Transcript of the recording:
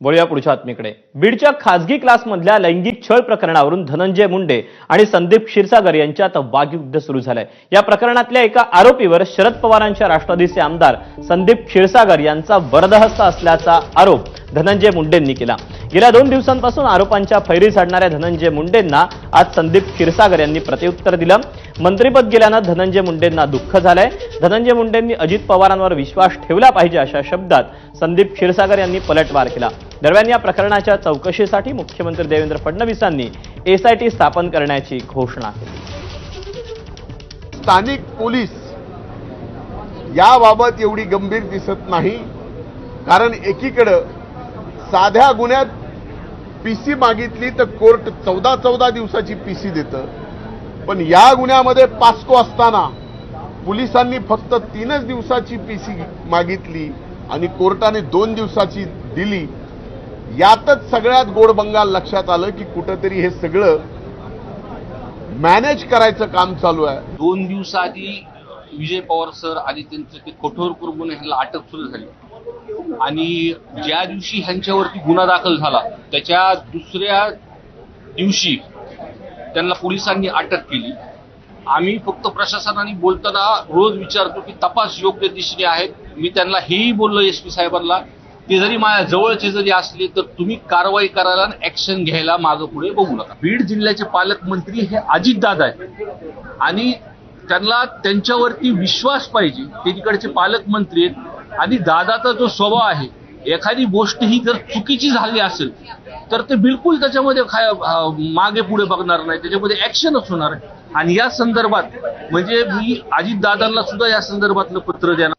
वळूया पुढच्या बातमीकडे। बीडच्या खासगी क्लासमधल्या लैंगिक छळ प्रकरणावरून धनंजय मुंडे आणि संदीप क्षीरसागर यांच्यात वाग्युद्ध सुरू झालंय। या प्रकरणातल्या एका आरोपीवर शरद पवारांच्या राष्ट्रवादीचे आमदार संदीप क्षीरसागर यांचा वरदहस्त असल्याचा आरोप धनंजय मुंडेंनी केला। गेल्या 2 दिवसांपासून आरोपांच्या फैरी झाडणाऱ्या धनंजय मुंडेंना आज संदीप क्षीरसागर यांनी प्रत्युत्तर दिलं। मंत्रिपद गेल्यानं धनंजय मुंडेंना दुःख झालंय। धनंजय मुंडेंनी अजित पवारांवर विश्वास ठेवला पाहिजे अशा शब्दात संदीप क्षीरसागर यांनी पलटवार केला। दरम्यान या प्रकरणाच्या चौकशीसाठी मुख्यमंत्री देवेंद्र फडणवीसांनी एसआयटी स्थापन करण्याची घोषणा केली। स्थानिक पोलीस याबाबत एवढी गंभीर दिसत नाही, कारण एकीकडे साध्या गुन्ह्यात पीसी मागितली तर कोर्ट 14 दिवसाची पीसी देतं, पण या गुन्ह्यामध्ये पास्को असताना पोलिसांनी फक्त 3 दिवसाची पीसी मागितली आणि कोर्टाने 2 दिवसाची दिली। यातच सगळ्यात गोड बंगाल लक्षात आलं की कुठेतरी हे सगळं मॅनेज करायचं काम चालू आहे। 2 दिवसाआधी विजय पवार सर आणि त्यांचं ते कठोर करून ह्यांना अटक सुरू झाली आणि ज्या दिवशी ह्यांच्यावरती गुन्हा दाखल झाला त्याच्या दुसऱ्या दिवशी त्यांना पोलिसांनी अटक केली। आम्ही फक्त प्रशासनाने बोलताना रोज विचारतो की तपास योग्य दिशेने आहेत। मी त्यांना हेही बोललो एसपी साहेबांना, ते जरी माझ्या जवळचे जरी असले तर तुम्ही कारवाई करायला आणि ऍक्शन घ्यायला मागं पुढे बघू नका। बीड जिल्ह्याचे पालकमंत्री हे अजितदादा आहेत आणि त्यांना त्यांच्यावरती विश्वास पाहिजे। ते तिकडचे पालकमंत्री आहेत आणि दादाचा जो स्वभाव आहे, एखादी गोष्ट ही जर चुकीची झाली असेल तर ते बिलकुल त्याच्यामध्ये मागे पुढे बघणार नाही, त्याच्यामध्ये ऍक्शनच होणार आहे। आणि या संदर्भात म्हणजे मी अजितदादांना सुद्धा या संदर्भातलं पत्र देणार।